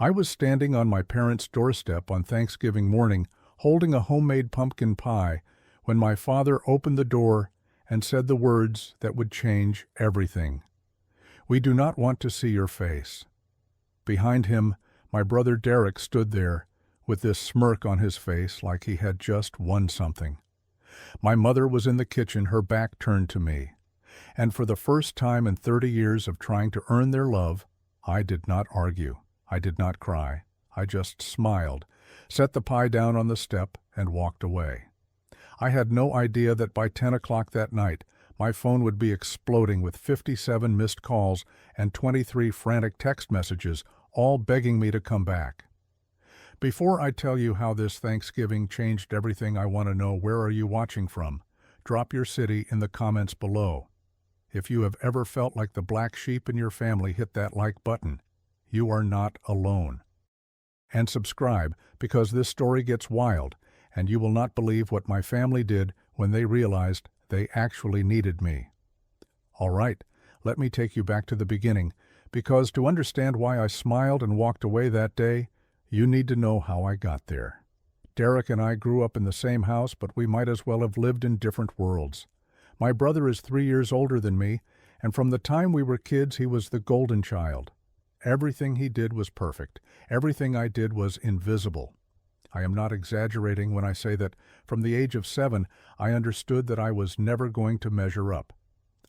I was standing on my parents' doorstep on Thanksgiving morning, holding a homemade pumpkin pie, when my father opened the door and said the words that would change everything. "We do not want to see your face." Behind him, my brother Derek stood there, with this smirk on his face like he had just won something. My mother was in the kitchen, her back turned to me. And for the first time in 30 years of trying to earn their love, I did not argue. I did not cry. I just smiled, set the pie down on the step, and walked away. I had no idea that by 10 o'clock that night, my phone would be exploding with 57 missed calls and 23 frantic text messages, all begging me to come back. Before I tell you how this Thanksgiving changed everything, I want to know, where are you watching from? Drop your city in the comments below. If you have ever felt like the black sheep in your family, hit that like button. You are not alone. And subscribe, because this story gets wild, and you will not believe what my family did when they realized they actually needed me. All right, let me take you back to the beginning, because to understand why I smiled and walked away that day, you need to know how I got there. Derek and I grew up in the same house, but we might as well have lived in different worlds. My brother is 3 years older than me, and from the time we were kids, he was the golden child. Everything he did was perfect. Everything I did was invisible. I am not exaggerating when I say that from the age of 7, I understood that I was never going to measure up.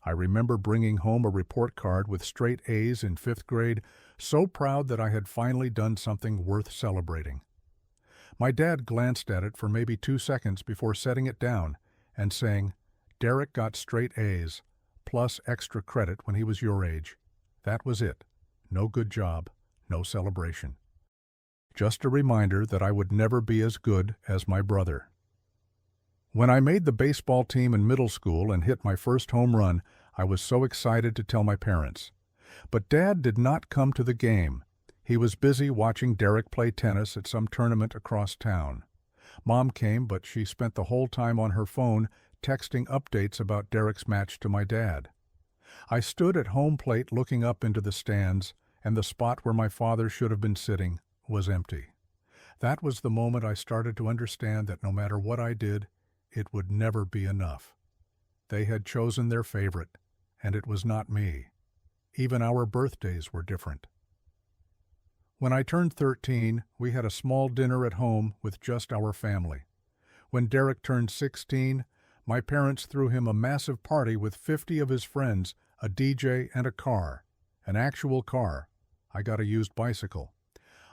I remember bringing home a report card with straight A's in 5th grade, so proud that I had finally done something worth celebrating. My dad glanced at it for maybe 2 seconds before setting it down and saying, "Derek got straight A's, plus extra credit when he was your age. That was it. No good job, no celebration." Just a reminder that I would never be as good as my brother. When I made the baseball team in middle school and hit my first home run, I was so excited to tell my parents. But Dad did not come to the game. He was busy watching Derek play tennis at some tournament across town. Mom came, but she spent the whole time on her phone texting updates about Derek's match to my dad. I stood at home plate looking up into the stands, and the spot where my father should have been sitting was empty. That was the moment I started to understand that no matter what I did, it would never be enough. They had chosen their favorite, and it was not me. Even our birthdays were different. When I turned 13, we had a small dinner at home with just our family. When Derek turned 16, my parents threw him a massive party with 50 of his friends, a DJ, and a car. An actual car. I got a used bicycle.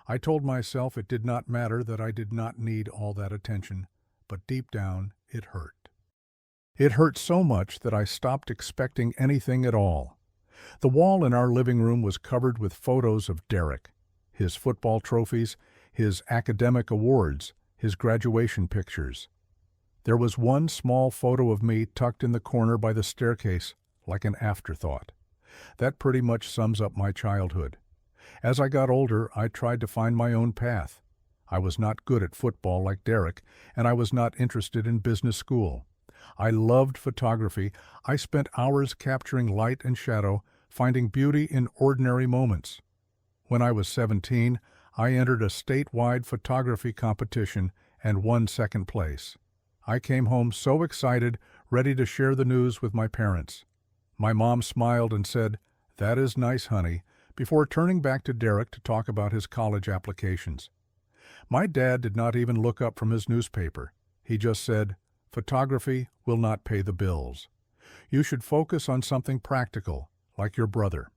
I told myself it did not matter, that I did not need all that attention, but deep down, it hurt. It hurt so much that I stopped expecting anything at all. The wall in our living room was covered with photos of Derek, his football trophies, his academic awards, his graduation pictures. There was one small photo of me tucked in the corner by the staircase, like an afterthought. That pretty much sums up my childhood. As I got older, I tried to find my own path. I was not good at football like Derek, and I was not interested in business school. I loved photography. I spent hours capturing light and shadow, finding beauty in ordinary moments. When I was 17, I entered a statewide photography competition and won second place. I came home so excited, ready to share the news with my parents. My mom smiled and said, "That is nice, honey," before turning back to Derek to talk about his college applications. My dad did not even look up from his newspaper. He just said, "Photography will not pay the bills. You should focus on something practical, like your brother."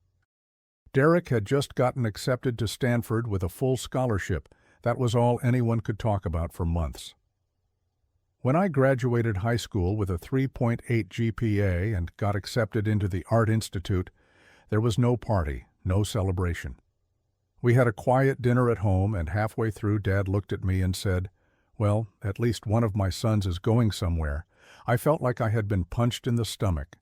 Derek had just gotten accepted to Stanford with a full scholarship. That was all anyone could talk about for months. When I graduated high school with a 3.8 GPA and got accepted into the Art Institute, there was no party, no celebration. We had a quiet dinner at home, and halfway through, Dad looked at me and said, "Well, at least one of my sons is going somewhere." I felt like I had been punched in the stomach.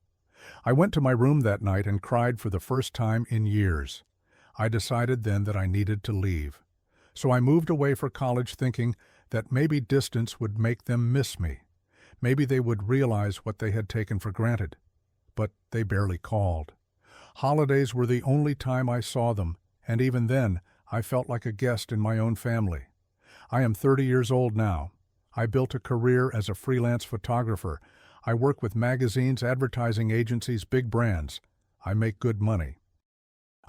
I went to my room that night and cried for the first time in years. I decided then that I needed to leave. So I moved away for college, thinking that maybe distance would make them miss me. Maybe they would realize what they had taken for granted. But they barely called. Holidays were the only time I saw them, and even then, I felt like a guest in my own family. I am 30 years old now. I built a career as a freelance photographer. I work with magazines, advertising agencies, big brands. I make good money.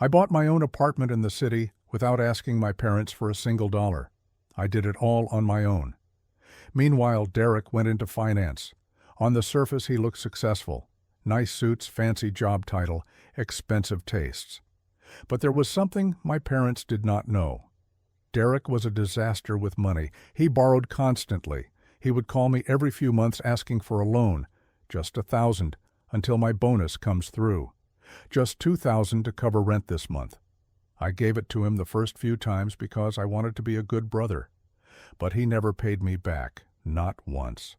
I bought my own apartment in the city without asking my parents for a single dollar. I did it all on my own. Meanwhile, Derek went into finance. On the surface, he looked successful. Nice suits, fancy job title, expensive tastes. But there was something my parents did not know. Derek was a disaster with money. He borrowed constantly. He would call me every few months asking for a loan, just $1,000, until my bonus comes through. Just $2,000 to cover rent this month. I gave it to him the first few times because I wanted to be a good brother. But he never paid me back, not once.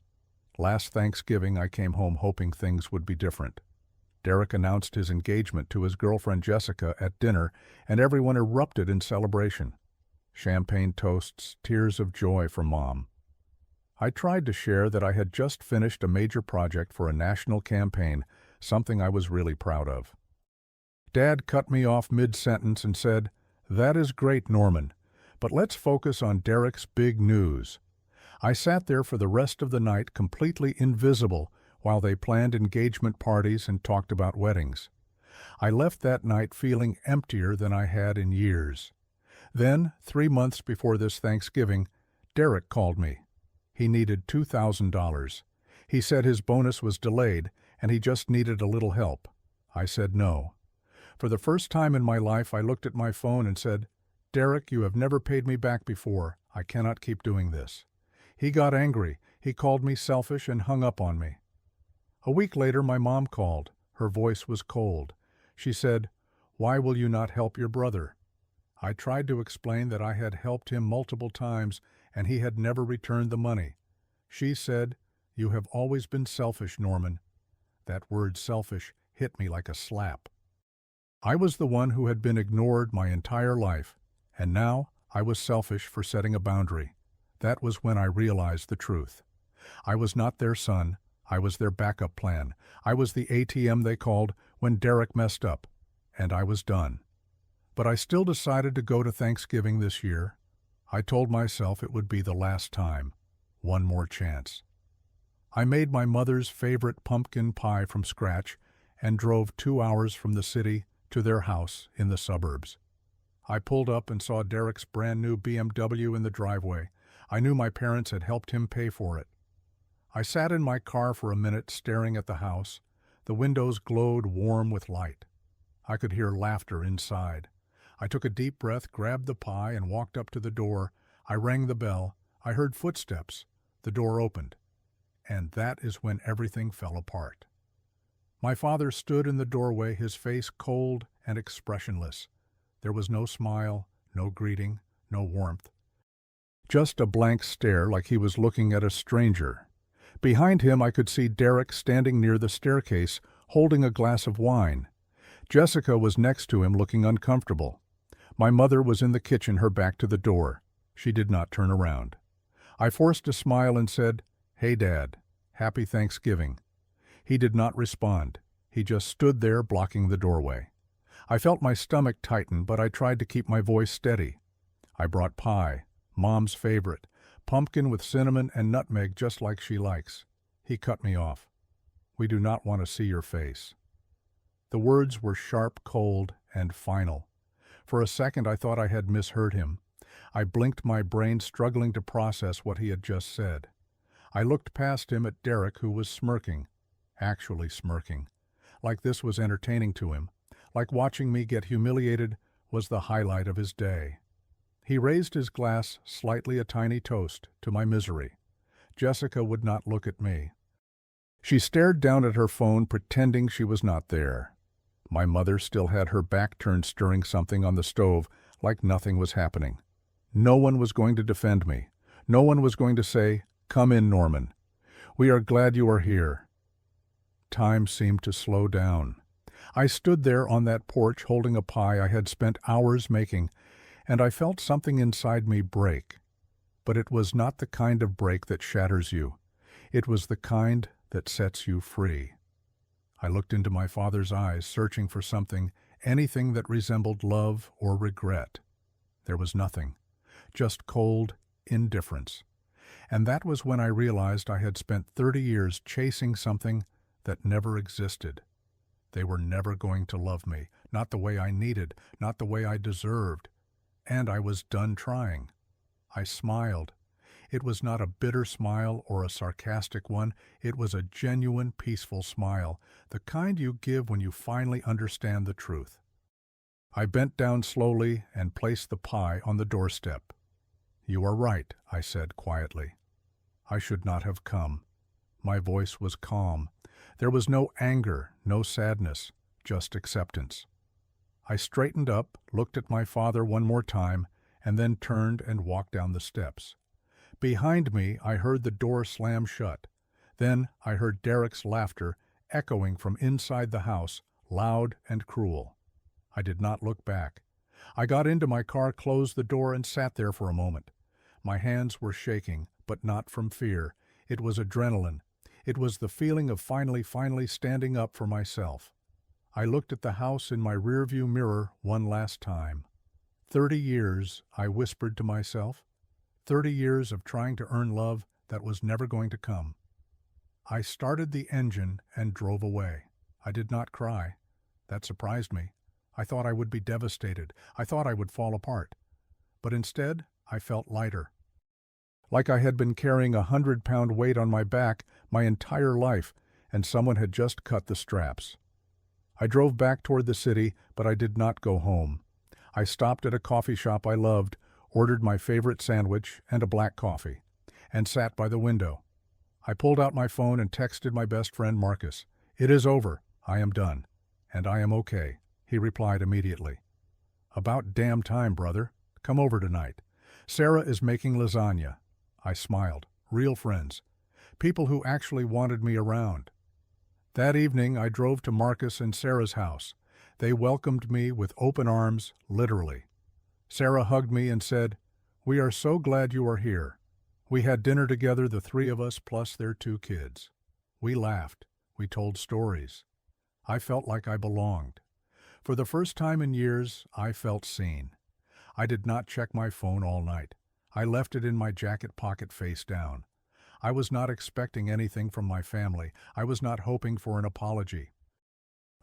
Last Thanksgiving, I came home hoping things would be different. Derek announced his engagement to his girlfriend Jessica at dinner, and everyone erupted in celebration. Champagne toasts, tears of joy from Mom. I tried to share that I had just finished a major project for a national campaign, something I was really proud of. Dad cut me off mid-sentence and said, "That is great, Norman, but let's focus on Derek's big news." I sat there for the rest of the night completely invisible while they planned engagement parties and talked about weddings. I left that night feeling emptier than I had in years. Then, 3 months before this Thanksgiving, Derek called me. He needed $2,000. He said his bonus was delayed and he just needed a little help. I said no. For the first time in my life, I looked at my phone and said, "Derek, you have never paid me back before. I cannot keep doing this." He got angry. He called me selfish and hung up on me. A week later, my mom called. Her voice was cold. She said, "Why will you not help your brother?" I tried to explain that I had helped him multiple times and he had never returned the money. She said, "You have always been selfish, Norman." That word selfish hit me like a slap. I was the one who had been ignored my entire life, and now I was selfish for setting a boundary. That was when I realized the truth. I was not their son. I was their backup plan. I was the ATM they called when Derek messed up, and I was done. But I still decided to go to Thanksgiving this year. I told myself it would be the last time. One more chance. I made my mother's favorite pumpkin pie from scratch and drove 2 hours from the city to their house in the suburbs. I pulled up and saw Derek's brand new BMW in the driveway. I knew my parents had helped him pay for it. I sat in my car for a minute staring at the house. The windows glowed warm with light. I could hear laughter inside. I took a deep breath, grabbed the pie, and walked up to the door. I rang the bell. I heard footsteps. The door opened. And that is when everything fell apart. My father stood in the doorway, his face cold and expressionless. There was no smile, no greeting, no warmth. Just a blank stare like he was looking at a stranger. Behind him I could see Derek standing near the staircase, holding a glass of wine. Jessica was next to him, looking uncomfortable. My mother was in the kitchen, her back to the door. She did not turn around. I forced a smile and said, "Hey, Dad, happy Thanksgiving." He did not respond. He just stood there blocking the doorway. I felt my stomach tighten, but I tried to keep my voice steady. I brought pie, Mom's favorite, pumpkin with cinnamon and nutmeg just like she likes. He cut me off. "We do not want to see your face." The words were sharp, cold, and final. For a second I thought I had misheard him. I blinked, my brain struggling to process what he had just said. I looked past him at Derek, who was smirking. Actually smirking. Like this was entertaining to him. Like watching me get humiliated was the highlight of his day. He raised his glass, slightly a tiny toast, to my misery. Jessica would not look at me. She stared down at her phone, pretending she was not there. My mother still had her back turned, stirring something on the stove, like nothing was happening. No one was going to defend me. No one was going to say, "Come in, Norman. We are glad you are here." Time seemed to slow down. I stood there on that porch holding a pie I had spent hours making, and I felt something inside me break. But it was not the kind of break that shatters you. It was the kind that sets you free. I looked into my father's eyes, searching for something, anything that resembled love or regret. There was nothing. Just cold indifference. And that was when I realized I had spent 30 years chasing something that never existed. They were never going to love me, not the way I needed, not the way I deserved. And I was done trying. I smiled. It was not a bitter smile or a sarcastic one. It was a genuine, peaceful smile, the kind you give when you finally understand the truth. I bent down slowly and placed the pie on the doorstep. "You are right," I said quietly. "I should not have come." My voice was calm. There was no anger, no sadness, just acceptance. I straightened up, looked at my father one more time, and then turned and walked down the steps. Behind me, I heard the door slam shut. Then I heard Derek's laughter echoing from inside the house, loud and cruel. I did not look back. I got into my car, closed the door, and sat there for a moment. My hands were shaking, but not from fear. It was adrenaline. It was the feeling of finally standing up for myself. I looked at the house in my rearview mirror one last time. 30 years, I whispered to myself. 30 years of trying to earn love that was never going to come. I started the engine and drove away. I did not cry. That surprised me. I thought I would be devastated. I thought I would fall apart. But instead, I felt lighter. Like I had been carrying a 100-pound weight on my back my entire life, and someone had just cut the straps. I drove back toward the city, but I did not go home. I stopped at a coffee shop I loved, ordered my favorite sandwich and a black coffee, and sat by the window. I pulled out my phone and texted my best friend Marcus. "It is over. I am done. And I am okay," he replied immediately. "About damn time, brother. Come over tonight. Sarah is making lasagna." I smiled. Real friends. People who actually wanted me around. That evening, I drove to Marcus and Sarah's house. They welcomed me with open arms, literally. Sarah hugged me and said, "We are so glad you are here." We had dinner together, the three of us plus their 2 kids. We laughed. We told stories. I felt like I belonged. For the first time in years, I felt seen. I did not check my phone all night. I left it in my jacket pocket face down. I was not expecting anything from my family. I was not hoping for an apology.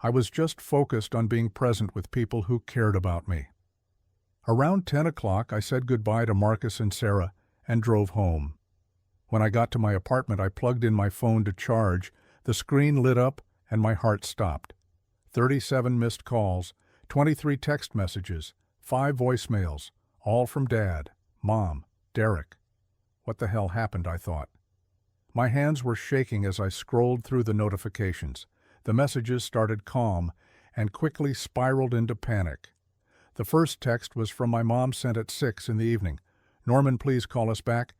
I was just focused on being present with people who cared about me. Around 10 o'clock, I said goodbye to Marcus and Sarah and drove home. When I got to my apartment, I plugged in my phone to charge. The screen lit up and my heart stopped. 37 missed calls, 23 text messages, 5 voicemails, all from Dad, Mom, Derek. What the hell happened, I thought. My hands were shaking as I scrolled through the notifications. The messages started calm and quickly spiraled into panic. The first text was from my mom, sent at 6 in the evening. "Norman, please call us back."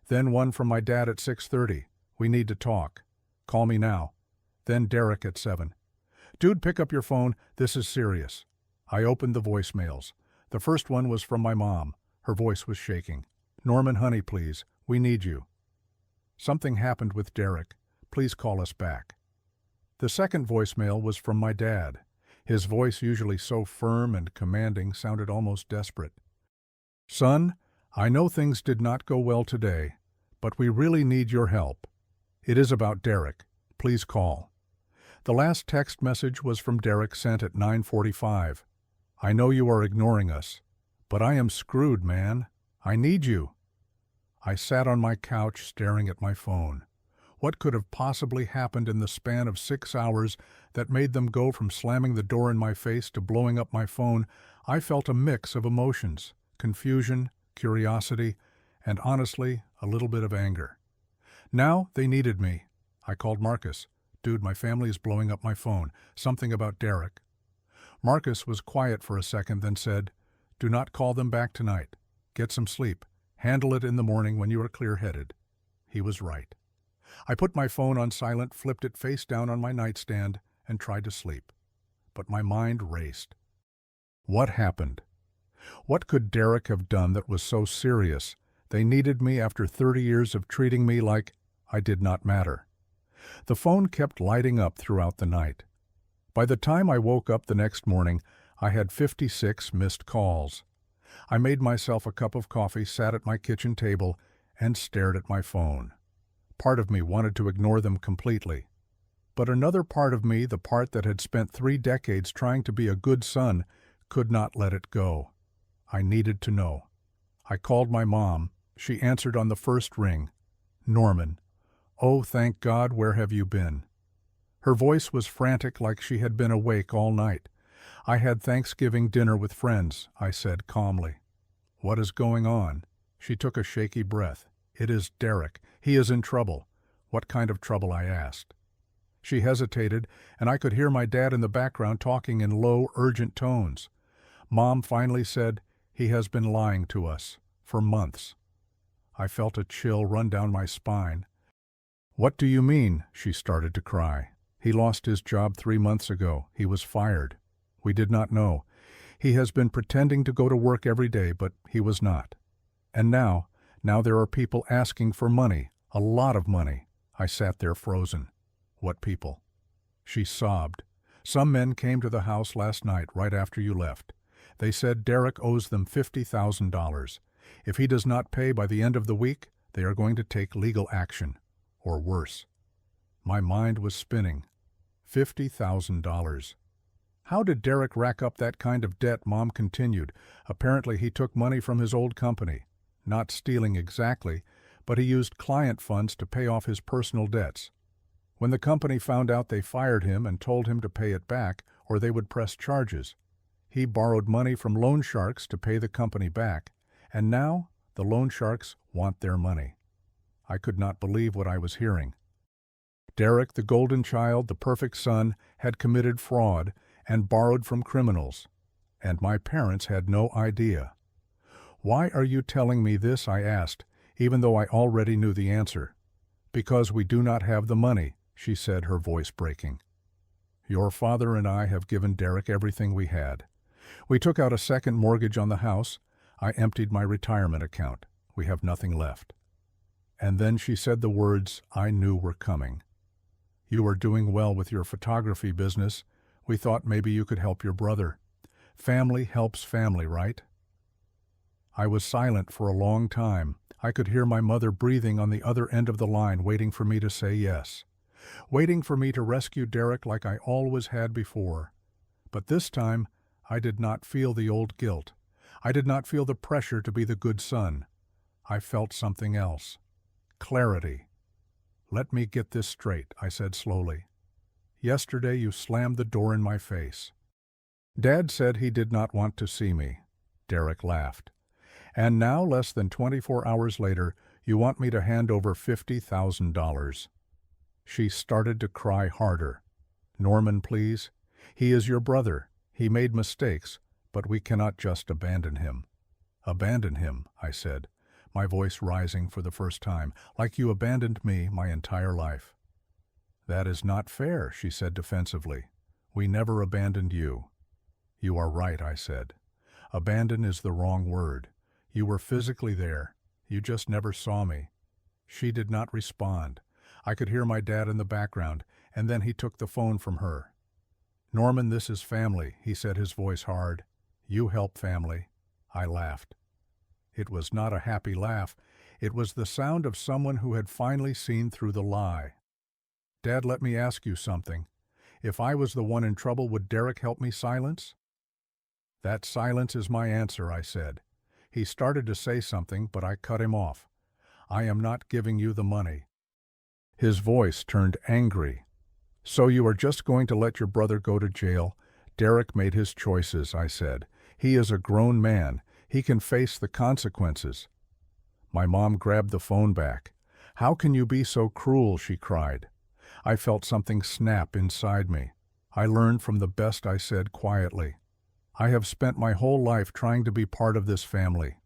Then one from my dad at 6:30. "We need to talk. Call me now." Then Derek at 7. "Dude, pick up your phone. This is serious." I opened the voicemails. The first one was from my mom. Her voice was shaking. "Norman, honey, please. We need you. Something happened with Derek. Please call us back." The second voicemail was from my dad. His voice, usually so firm and commanding, sounded almost desperate. "Son, I know things did not go well today, but we really need your help. It is about Derek. Please call." The last text message was from Derek, sent at 9:45. "I know you are ignoring us, but I am screwed, man. I need you." I sat on my couch staring at my phone. What could have possibly happened in the span of 6 hours that made them go from slamming the door in my face to blowing up my phone? I felt a mix of emotions, confusion, curiosity, and honestly, a little bit of anger. Now they needed me. I called Marcus. "Dude, my family is blowing up my phone. Something about Derek." Marcus was quiet for a second, then said, "Do not call them back tonight. Get some sleep. Handle it in the morning when you are clear-headed." He was right. I put my phone on silent, flipped it face down on my nightstand, and tried to sleep. But my mind raced. What happened? What could Derek have done that was so serious? They needed me after 30 years of treating me like I did not matter. The phone kept lighting up throughout the night. By the time I woke up the next morning, I had 56 missed calls. I made myself a cup of coffee, sat at my kitchen table, and stared at my phone. Part of me wanted to ignore them completely. But another part of me, the part that had spent 3 decades trying to be a good son, could not let it go. I needed to know. I called my mom. She answered on the first ring. "Norman. Oh, thank God, where have you been?" Her voice was frantic, like she had been awake all night. "I had Thanksgiving dinner with friends," I said calmly. "What is going on?" She took a shaky breath. "It is Derek. He is in trouble." "What kind of trouble?" I asked. She hesitated, and I could hear my dad in the background talking in low, urgent tones. Mom finally said, "He has been lying to us. For months." I felt a chill run down my spine. "What do you mean?" She started to cry. "He lost his job 3 months ago. He was fired. We did not know. He has been pretending to go to work every day, but he was not. And now there are people asking for money, a lot of money." I sat there frozen. "What people?" She sobbed. "Some men came to the house last night, right after you left. They said Derek owes them $50,000. If he does not pay by the end of the week, they are going to take legal action. Or worse." My mind was spinning. $50,000. "How did Derek rack up that kind of debt?" Mom continued. "Apparently he took money from his old company. Not stealing exactly, but he used client funds to pay off his personal debts. When the company found out, they fired him and told him to pay it back or they would press charges. He borrowed money from loan sharks to pay the company back, and now the loan sharks want their money." I could not believe what I was hearing. Derek, the golden child, the perfect son, had committed fraud and borrowed from criminals, and my parents had no idea. "Why are you telling me this?" I asked, even though I already knew the answer. "Because we do not have the money," she said, her voice breaking. "Your father and I have given Derek everything we had. We took out a second mortgage on the house. I emptied my retirement account. We have nothing left." And then she said the words I knew were coming. "You are doing well with your photography business. We thought maybe you could help your brother. Family helps family, right?" I was silent for a long time. I could hear my mother breathing on the other end of the line, waiting for me to say yes. Waiting for me to rescue Derek like I always had before. But this time, I did not feel the old guilt. I did not feel the pressure to be the good son. I felt something else. Clarity. "Let me get this straight," I said slowly. "Yesterday you slammed the door in my face. Dad said he did not want to see me." Derek laughed. "And now, less than 24 hours later, you want me to hand over $50,000. She started to cry harder. "Norman, please. He is your brother. He made mistakes, but we cannot just abandon him." "Abandon him," I said, my voice rising for the first time, "like you abandoned me my entire life." "That is not fair," she said defensively. "We never abandoned you." "You are right," I said. "Abandon is the wrong word. You were physically there. You just never saw me." She did not respond. I could hear my dad in the background, and then he took the phone from her. "Norman, this is family," he said, his voice hard. "You help family." I laughed. It was not a happy laugh. It was the sound of someone who had finally seen through the lie. "Dad, let me ask you something. If I was the one in trouble, would Derek help me silence?" "That silence is my answer," I said. He started to say something, but I cut him off. "I am not giving you the money." His voice turned angry. "So you are just going to let your brother go to jail?" "Derek made his choices," I said. "He is a grown man. He can face the consequences." My mom grabbed the phone back. "How can you be so cruel?" she cried. I felt something snap inside me. "I learned from the best," I said quietly. "I have spent my whole life trying to be part of this family.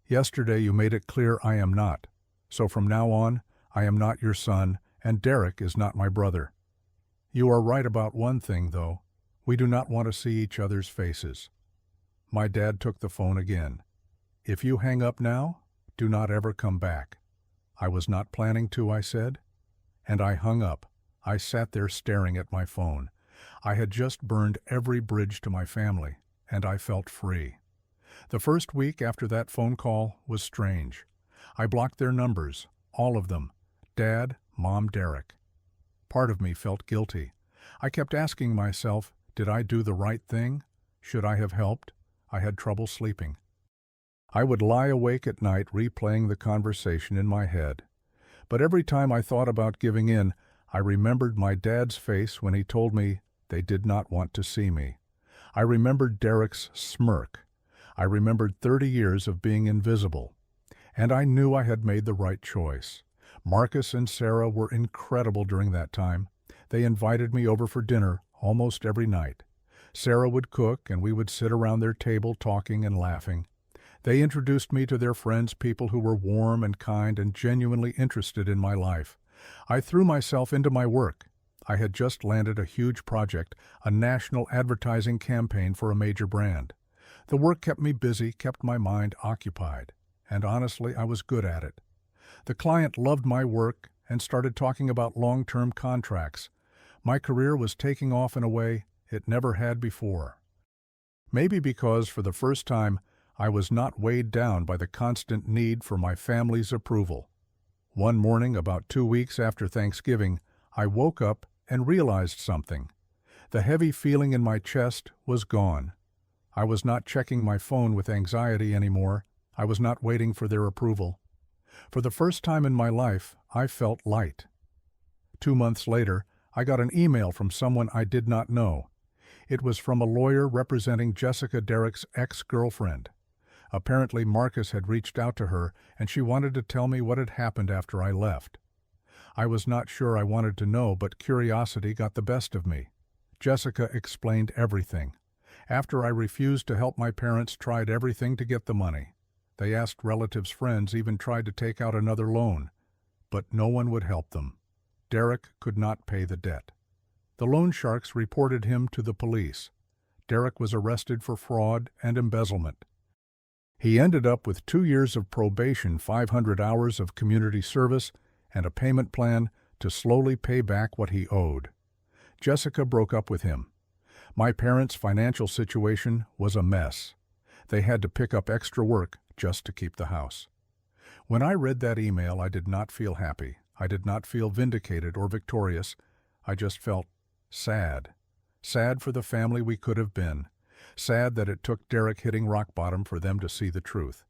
Yesterday you made it clear I am not. So from now on, I am not your son, and Derek is not my brother. You are right about one thing, though. We do not want to see each other's faces." My dad took the phone again. "If you hang up now, do not ever come back." "I was not planning to," I said. And I hung up. I sat there staring at my phone. I had just burned every bridge to my family, and I felt free. The first week after that phone call was strange. I blocked their numbers, all of them. Dad, Mom, Derek. Part of me felt guilty. I kept asking myself, did I do the right thing? Should I have helped? I had trouble sleeping. I would lie awake at night replaying the conversation in my head. But every time I thought about giving in, I remembered my dad's face when he told me they did not want to see me. I remembered Derek's smirk. I remembered 30 years of being invisible. And I knew I had made the right choice. Marcus and Sarah were incredible during that time. They invited me over for dinner almost every night. Sarah would cook, and we would sit around their table talking and laughing. They introduced me to their friends, people who were warm and kind and genuinely interested in my life. I threw myself into my work. I had just landed a huge project, a national advertising campaign for a major brand. The work kept me busy, kept my mind occupied, and honestly, I was good at it. The client loved my work and started talking about long-term contracts. My career was taking off in a way it never had before. Maybe because for the first time, I was not weighed down by the constant need for my family's approval. One morning, about 2 weeks after Thanksgiving, I woke up and realized something. The heavy feeling in my chest was gone. I was not checking my phone with anxiety anymore. I was not waiting for their approval. For the first time in my life, I felt light. 2 months later, I got an email from someone I did not know. It was from a lawyer representing Jessica, Derek's ex-girlfriend. Apparently, Marcus had reached out to her, and she wanted to tell me what had happened after I left. I was not sure I wanted to know, but curiosity got the best of me. Jessica explained everything. After I refused to help my parents, tried everything to get the money. They asked relatives, friends, even tried to take out another loan. But no one would help them. Derek could not pay the debt. The loan sharks reported him to the police. Derek was arrested for fraud and embezzlement. He ended up with 2 years of probation, 500 hours of community service, and a payment plan to slowly pay back what he owed. Jessica broke up with him. My parents' financial situation was a mess. They had to pick up extra work just to keep the house. When I read that email, I did not feel happy. I did not feel vindicated or victorious. I just felt sad. Sad for the family we could have been. Sad that it took Derek hitting rock bottom for them to see the truth.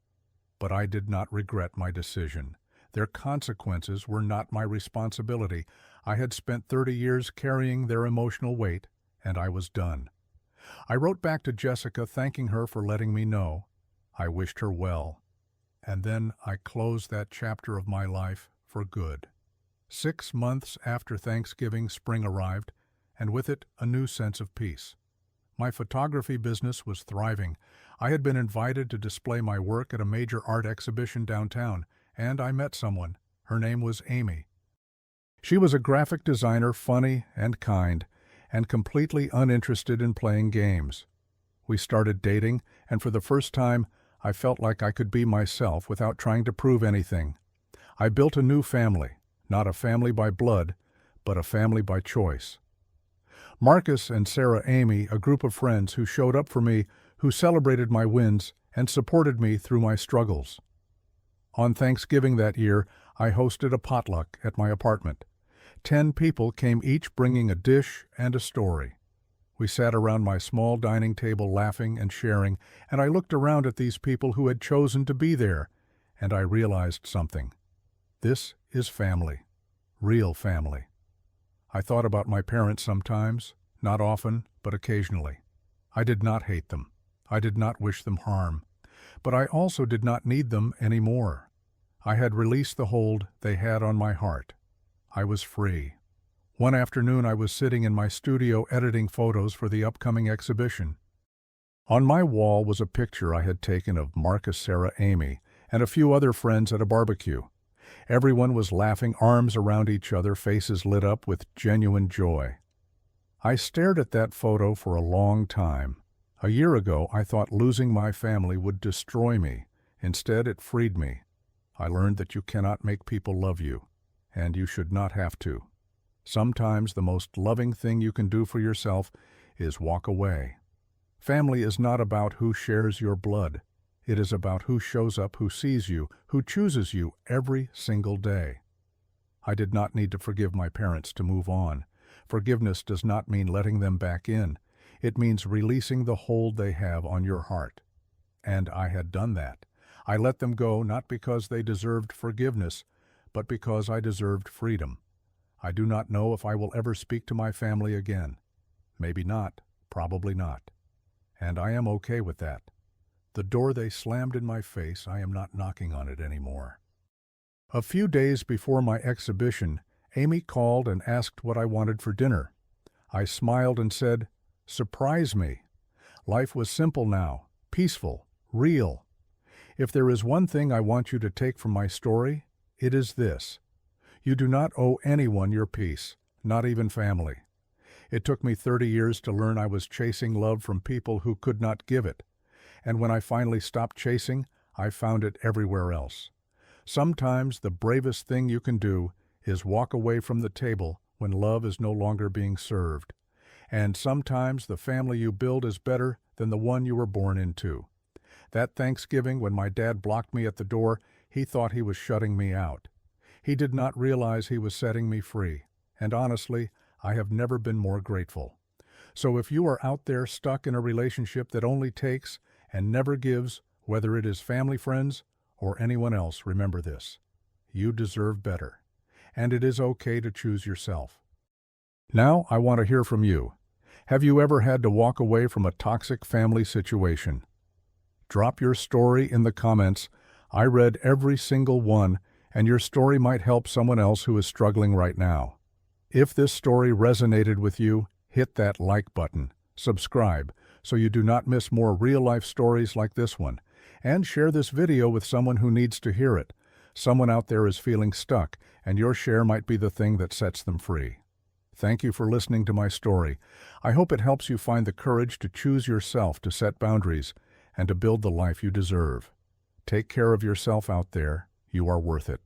But I did not regret my decision. Their consequences were not my responsibility. I had spent 30 years carrying their emotional weight, and I was done. I wrote back to Jessica thanking her for letting me know. I wished her well. And then I closed that chapter of my life for good. 6 months after Thanksgiving, spring arrived, and with it a new sense of peace. My photography business was thriving. I had been invited to display my work at a major art exhibition downtown, and I met someone. Her name was Amy. She was a graphic designer, funny and kind, and completely uninterested in playing games. We started dating, and for the first time, I felt like I could be myself without trying to prove anything. I built a new family, not a family by blood, but a family by choice. Marcus and Sarah Amy, a group of friends who showed up for me, who celebrated my wins and supported me through my struggles. On Thanksgiving that year, I hosted a potluck at my apartment. 10 people came, each bringing a dish and a story. We sat around my small dining table laughing and sharing, and I looked around at these people who had chosen to be there, and I realized something. This is family. Real family. I thought about my parents sometimes, not often, but occasionally. I did not hate them. I did not wish them harm. But I also did not need them anymore. I had released the hold they had on my heart. I was free. One afternoon I was sitting in my studio editing photos for the upcoming exhibition. On my wall was a picture I had taken of Marcus, Sarah, Amy, and a few other friends at a barbecue. Everyone was laughing, arms around each other, faces lit up with genuine joy. I stared at that photo for a long time. A year ago, I thought losing my family would destroy me. Instead, it freed me. I learned that you cannot make people love you, and you should not have to. Sometimes the most loving thing you can do for yourself is walk away. Family is not about who shares your blood. It is about who shows up, who sees you, who chooses you every single day. I did not need to forgive my parents to move on. Forgiveness does not mean letting them back in. It means releasing the hold they have on your heart. And I had done that. I let them go not because they deserved forgiveness, but because I deserved freedom. I do not know if I will ever speak to my family again. Maybe not, probably not. And I am okay with that. The door they slammed in my face, I am not knocking on it anymore. A few days before my exhibition, Amy called and asked what I wanted for dinner. I smiled and said, "Surprise me." Life was simple now, peaceful, real. If there is one thing I want you to take from my story, it is this. You do not owe anyone your peace, not even family. It took me 30 years to learn I was chasing love from people who could not give it. And when I finally stopped chasing, I found it everywhere else. Sometimes the bravest thing you can do is walk away from the table when love is no longer being served. And sometimes the family you build is better than the one you were born into. That Thanksgiving, when my dad blocked me at the door, he thought he was shutting me out. He did not realize he was setting me free. And honestly, I have never been more grateful. So if you are out there stuck in a relationship that only takes and never gives, whether it is family, friends, or anyone else, remember this. You deserve better. And it is okay to choose yourself. Now I want to hear from you. Have you ever had to walk away from a toxic family situation? Drop your story in the comments. I read every single one, and your story might help someone else who is struggling right now. If this story resonated with you, hit that like button, subscribe, so you do not miss more real-life stories like this one, and share this video with someone who needs to hear it. Someone out there is feeling stuck, and your share might be the thing that sets them free. Thank you for listening to my story. I hope it helps you find the courage to choose yourself, to set boundaries, and to build the life you deserve. Take care of yourself out there. You are worth it.